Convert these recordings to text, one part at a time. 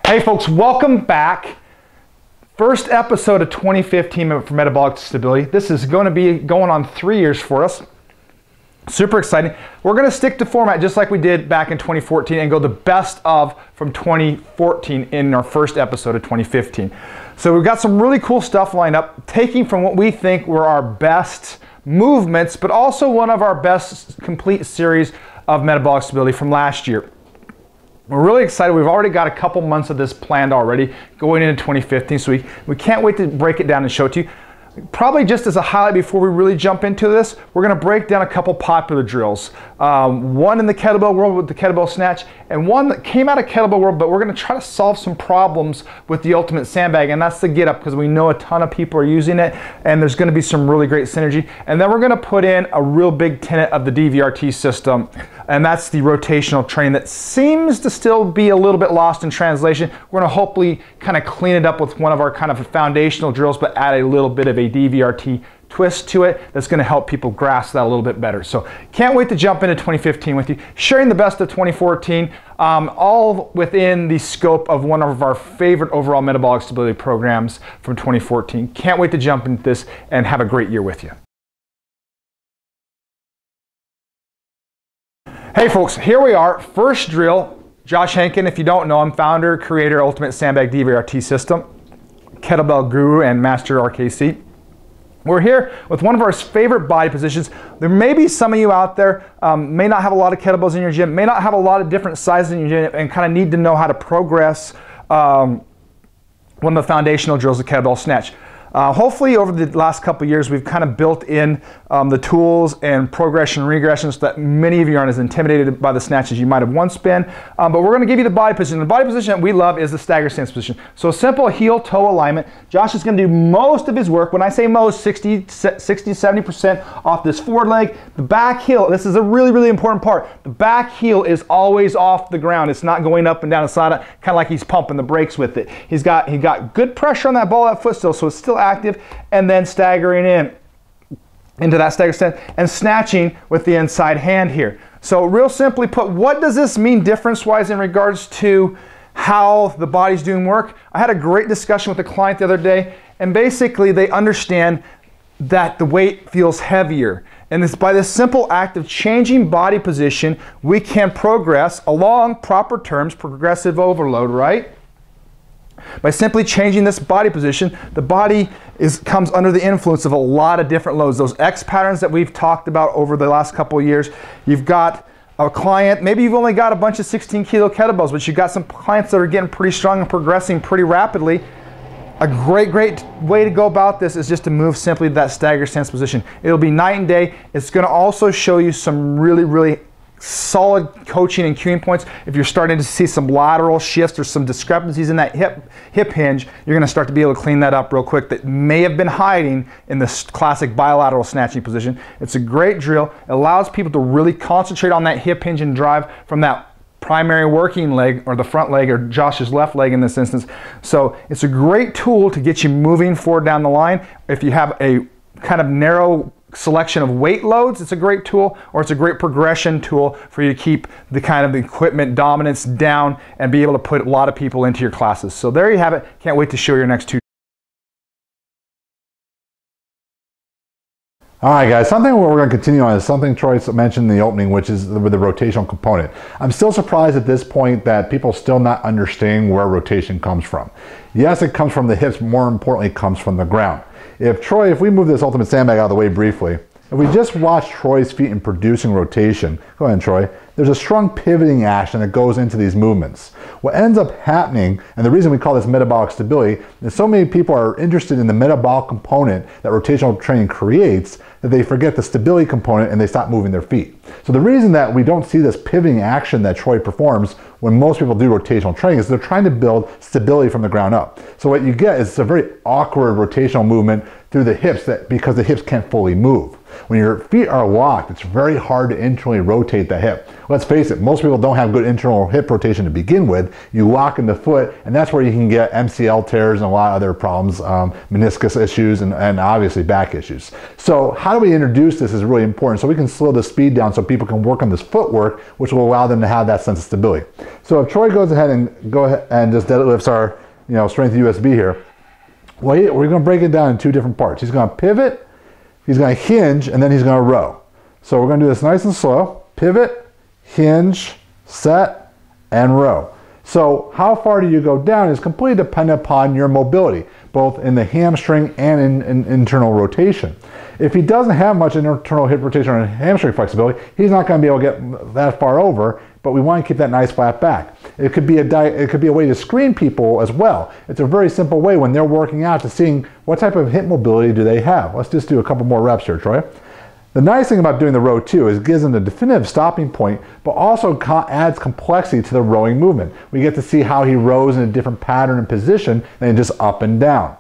Hey folks, welcome back. First episode of 2015 for Metabolic Stability. This is going to be going on 3 years for us. Super exciting. We're going to stick to format just like we did back in 2014 and go the best of from 2014 in our first episode of 2015. So we've got some really cool stuff lined up, taking from what we think were our best movements, but also one of our best complete series of Metabolic Stability from last year. We're really excited. We've already got a couple months of this planned already going into 2015, so we can't wait to break it down and show it to you. Probably just as a highlight before we really jump into this, we're going to break down a couple popular drills. One in the kettlebell world with the kettlebell snatch, and one that came out of kettlebell world, but we're going to try to solve some problems with the ultimate sandbag, and that's the get up, because we know a ton of people are using it, and there's going to be some really great synergy. And then we're going to put in a real big tenet of the DVRT system, and that's the rotational training that seems to still be a little bit lost in translation. We're going to hopefully kind of clean it up with one of our kind of foundational drills, but add a little bit of a DVRT twist to it that's going to help people grasp that a little bit better. So can't wait to jump into 2015 with you, sharing the best of 2014, all within the scope of one of our favorite overall metabolic stability programs from 2014. Can't wait to jump into this and have a great year with you. Hey folks, here we are, first drill. Josh Henkin, if you don't know him, founder, creator, Ultimate Sandbag DVRT System, Kettlebell Guru and Master RKC. We're here with one of our favorite body positions. There may be some of you out there may not have a lot of kettlebells in your gym, may not have a lot of different sizes in your gym, and kind of need to know how to progress one of the foundational drills, the kettlebell snatch. Hopefully over the last couple of years we've kind of built in the tools and progression and regression so that many of you aren't as intimidated by the snatch as you might have once been. But we're going to give you the body position. The body position that we love is the staggered stance position. So a simple heel-toe alignment. Josh is going to do most of his work. When I say most, 60-70% off this forward leg. The back heel, this is a really, really important part. The back heel is always off the ground. It's not going up and down the side, kind of like he's pumping the brakes with it. He got good pressure on that ball, that foot still, so it's still active, and then staggering into that stagger stance and snatching with the inside hand here. So real simply put, what does this mean difference-wise in regards to how the body's doing work? I had a great discussion with a client the other day, and basically they understand that the weight feels heavier. And it's by this simple act of changing body position, we can progress along proper terms, progressive overload, right? By simply changing this body position, the body comes under the influence of a lot of different loads. Those X patterns that we've talked about over the last couple of years. You've got a client, maybe you've only got a bunch of 16 kilo kettlebells, but you've got some clients that are getting pretty strong and progressing pretty rapidly. A great way to go about this is just to move simply to that stagger stance position. It'll be night and day. It's going to also show you some really solid coaching and cueing points. If you're starting to see some lateral shifts or some discrepancies in that hip hinge, you're going to start to be able to clean that up real quick that may have been hiding in this classic bilateral snatching position. It's a great drill. It allows people to really concentrate on that hip hinge and drive from that primary working leg, or the front leg, or Josh's left leg in this instance. So it's a great tool to get you moving forward down the line. If you have a kind of narrow selection of weight loads, it's a great tool, or it's a great progression tool for you to keep the kind of equipment dominance down and be able to put a lot of people into your classes. So there you have it. Can't wait to show your next two. All right, guys, something we're going to continue on is something Troy mentioned in the opening, which is with the rotational component. I'm still surprised at this point that people still not understanding where rotation comes from. Yes, it comes from the hips, but more importantly, it comes from the ground. If we move this ultimate sandbag out of the way briefly, if we just watch Troy's feet in producing rotation, go ahead, Troy, there's a strong pivoting action that goes into these movements. What ends up happening, and the reason we call this metabolic stability, is so many people are interested in the metabolic component that rotational training creates that they forget the stability component and they stop moving their feet. So the reason that we don't see this pivoting action that Troy performs when most people do rotational training is they're trying to build stability from the ground up. So what you get is a very awkward rotational movement through the hips because the hips can't fully move. When your feet are locked, it's very hard to internally rotate the hip. Let's face it, most people don't have good internal hip rotation to begin with. You lock in the foot, and that's where you can get MCL tears and a lot of other problems, meniscus issues, and obviously back issues. So how do we introduce this is really important, so we can slow the speed down so people can work on this footwork, which will allow them to have that sense of stability. So if Troy goes ahead and just deadlifts our strength USB here, well, we're going to break it down in two different parts. He's going to pivot, he's going to hinge, and then he's going to row. So we're going to do this nice and slow. Pivot, hinge, set, and row. So how far do you go down is completely dependent upon your mobility, both in the hamstring and in internal rotation. If he doesn't have much internal hip rotation or hamstring flexibility, he's not going to be able to get that far over, but we want to keep that nice flat back. It could be a way to screen people as well. It's a very simple way when they're working out to seeing what type of hip mobility do they have. Let's just do a couple more reps here, Troy. The nice thing about doing the row too is it gives them the definitive stopping point, but also adds complexity to the rowing movement. We get to see how he rows in a different pattern and position than just up and down.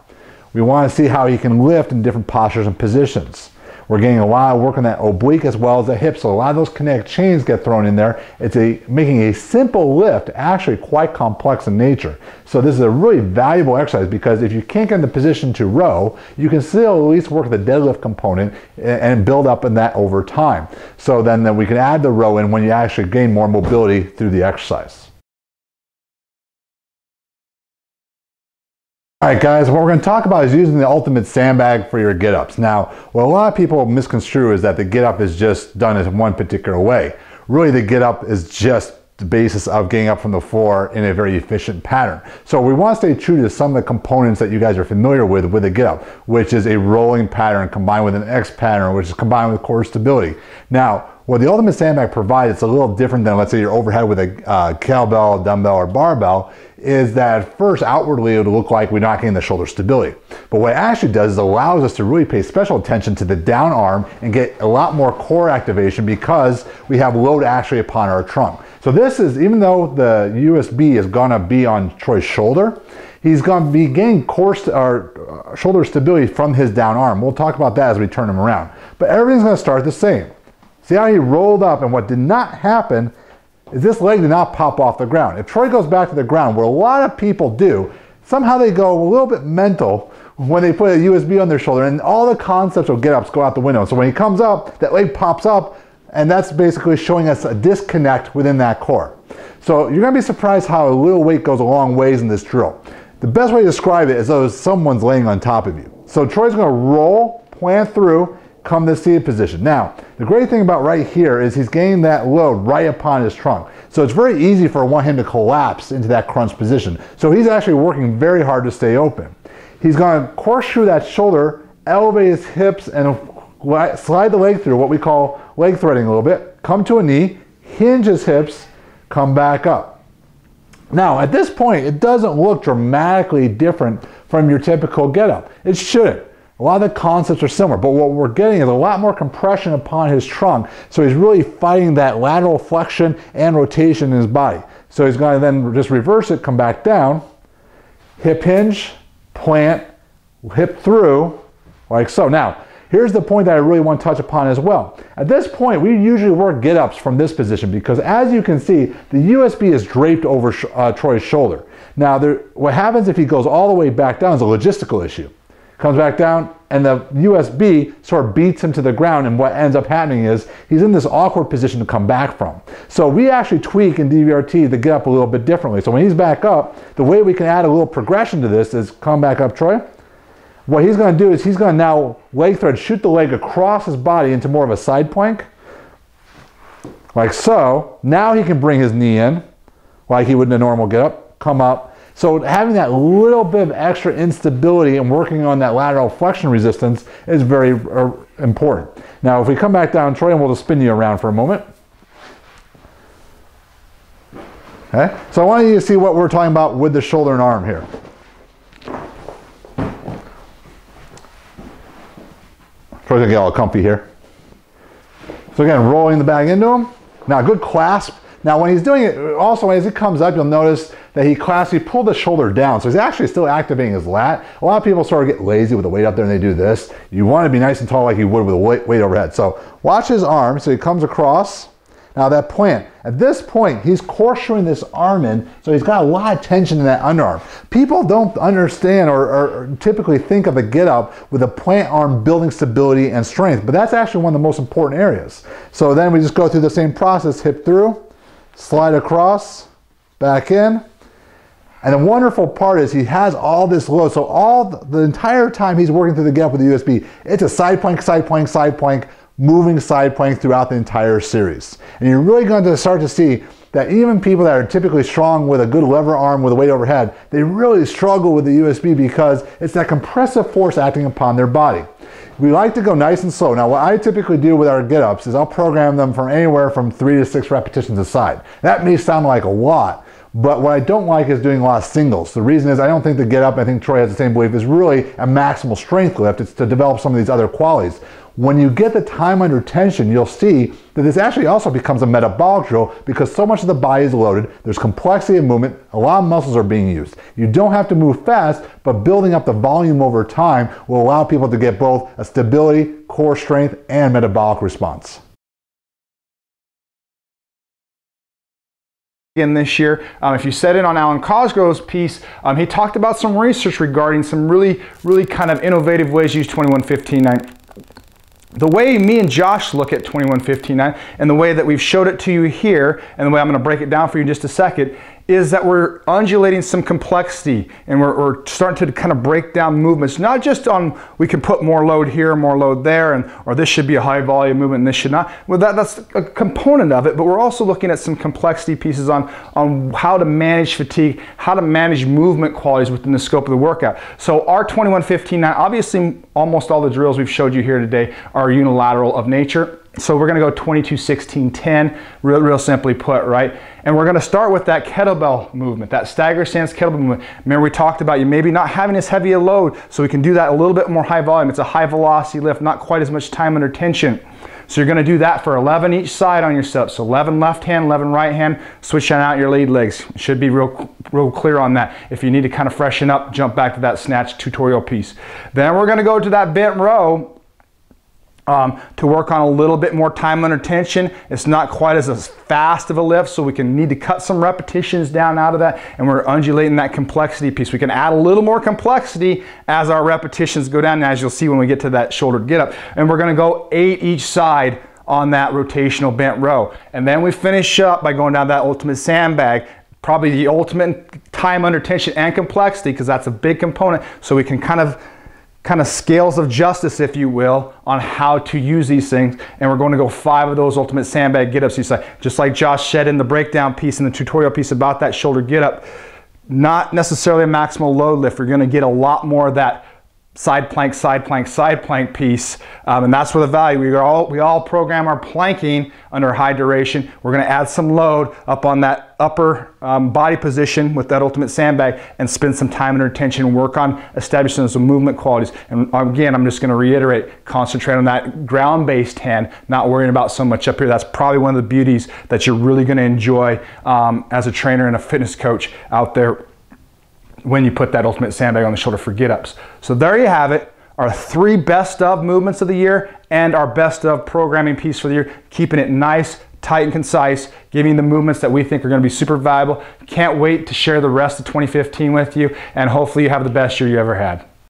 We want to see how he can lift in different postures and positions. We're getting a lot of work on that oblique as well as the hip, so a lot of those kinetic chains get thrown in there. It's making a simple lift actually quite complex in nature. So this is a really valuable exercise because if you can't get in the position to row, you can still at least work the deadlift component and build up in that over time. So then we can add the row in when you actually gain more mobility through the exercise. All right, guys, what we're going to talk about is using the ultimate sandbag for your get-ups. Now, what a lot of people misconstrue is that the get-up is just done in one particular way. Really, the get-up is just the basis of getting up from the floor in a very efficient pattern. So we want to stay true to some of the components that you guys are familiar with a get-up, which is a rolling pattern combined with an X pattern, which is combined with core stability. Now, what the ultimate sandbag provides, it's a little different than, let's say, your overhead with a kettlebell, dumbbell, or barbell, is that at first outwardly it would look like we're not getting the shoulder stability. But what it actually does is allows us to really pay special attention to the down arm and get a lot more core activation because we have load actually upon our trunk. So this is, even though the USB is gonna be on Troy's shoulder, he's gonna be getting core shoulder stability from his down arm. We'll talk about that as we turn him around. But everything's gonna start the same. See how he rolled up, and what did not happen is this leg did not pop off the ground. If Troy goes back to the ground, what a lot of people do, somehow they go a little bit mental when they put a USB on their shoulder, and all the concepts of get-ups go out the window. So when he comes up, that leg pops up, and that's basically showing us a disconnect within that core. So you're gonna be surprised how a little weight goes a long ways in this drill. The best way to describe it is though someone's laying on top of you. So Troy's gonna roll, plant through, come to seated position. Now, the great thing about right here is he's getting that load right upon his trunk. So it's very easy for him to collapse into that crunch position. So he's actually working very hard to stay open. He's going to corkscrew that shoulder, elevate his hips, and slide the leg through, what we call leg threading a little bit, come to a knee, hinge his hips, come back up. Now, at this point, it doesn't look dramatically different from your typical get-up. It shouldn't. A lot of the concepts are similar, but what we're getting is a lot more compression upon his trunk, so he's really fighting that lateral flexion and rotation in his body. So he's going to then just reverse it, come back down, hip hinge, plant, hip through, like so. Now, here's the point that I really want to touch upon as well. At this point, we usually work get-ups from this position because as you can see, the USB is draped over Troy's shoulder. Now, what happens if he goes all the way back down is a logistical issue. Comes back down, and the USB sort of beats him to the ground, and what ends up happening is he's in this awkward position to come back from. So we actually tweak in DVRT to get up a little bit differently. So when he's back up, the way we can add a little progression to this is come back up, Troy. What he's going to do is he's going to now leg thread, shoot the leg across his body into more of a side plank, like so. Now he can bring his knee in, like he would in a normal get up, come up. So having that little bit of extra instability and working on that lateral flexion resistance is very important. Now, if we come back down, Troy, and we'll just spin you around for a moment. Okay, so I want you to see what we're talking about with the shoulder and arm here. Troy's gonna get all comfy here. So again, rolling the bag into him. Now, good clasp. Now when he's doing it, also as he comes up, you'll notice that he classically pulled the shoulder down. So he's actually still activating his lat. A lot of people sort of get lazy with the weight up there and they do this. You want to be nice and tall like you would with a weight overhead. So watch his arm. So he comes across. Now that plant, at this point, he's core shoring this arm in, so he's got a lot of tension in that underarm. People don't understand or typically think of the get up with a plant arm building stability and strength, but that's actually one of the most important areas. So then we just go through the same process, hip through, slide across, back in. And the wonderful part is he has all this load. So the entire time he's working through the get up with the USB, it's a side plank, side plank, side plank, moving side plank throughout the entire series. And you're really going to start to see that even people that are typically strong with a good lever arm with a weight overhead, they really struggle with the USB because it's that compressive force acting upon their body. We like to go nice and slow. Now what I typically do with our get-ups is I'll program them from anywhere from 3 to 6 repetitions a side. That may sound like a lot, but what I don't like is doing a lot of singles. The reason is I don't think the get up, I think Troy has the same belief, is really a maximal strength lift. It's to develop some of these other qualities. When you get the time under tension, you'll see that this actually also becomes a metabolic drill because so much of the body is loaded, there's complexity of movement, a lot of muscles are being used. You don't have to move fast, but building up the volume over time will allow people to get both a stability, core strength, and metabolic response. Again this year. If you set in on Alan Cosgrove's piece, he talked about some research regarding some really kind of innovative ways to use 21-15-9. The way me and Josh look at 21-15-9 and the way that we've showed it to you here and the way I'm going to break it down for you in just a second is that we're undulating some complexity and we're starting to kind of break down movements, not just on we can put more load here, more load there, or this should be a high volume movement and this should not. Well, that's a component of it, but we're also looking at some complexity pieces on how to manage fatigue, how to manage movement qualities within the scope of the workout. So our 21-15-9, obviously almost all the drills we've showed you here today are unilateral of nature. So we're going to go 22-16-10, real simply put, right? And we're going to start with that kettlebell movement, that staggered stance kettlebell movement. Remember we talked about you maybe not having as heavy a load, so we can do that a little bit more high volume. It's a high velocity lift, not quite as much time under tension. So you're going to do that for 11 each side on your setup. So 11 left hand, 11 right hand, switching out your lead legs. Should be real clear on that. If you need to kind of freshen up, jump back to that snatch tutorial piece. Then we're going to go to that bent row. To work on a little bit more time under tension. It's not quite as fast of a lift, so we can need to cut some repetitions down out of that, and we're undulating that complexity piece. We can add a little more complexity as our repetitions go down, as you'll see when we get to that shouldered get up. And we're going to go 8 each side on that rotational bent row. And then we finish up by going down that ultimate sandbag, probably the ultimate time under tension and complexity, because that's a big component, so we can kind of scales of justice, if you will, on how to use these things. And we're going to go 5 of those ultimate sandbag get-ups. Just like Josh said in the breakdown piece, in the tutorial piece about that shoulder get-up, not necessarily a maximal load lift. You're going to get a lot more of that side plank, side plank, side plank piece, and that's where the value. We all program our planking under high duration. We're going to add some load up on that upper body position with that ultimate sandbag and spend some time under tension and work on establishing some movement qualities. And again, I'm just going to reiterate, concentrate on that ground-based hand, not worrying about so much up here. That's probably one of the beauties that you're really going to enjoy as a trainer and a fitness coach out there when you put that ultimate sandbag on the shoulder for get-ups. So there you have it, our 3 best of movements of the year and our best of programming piece for the year, keeping it nice, tight and concise, giving you the movements that we think are going to be super valuable. Can't wait to share the rest of 2015 with you, and hopefully you have the best year you ever had.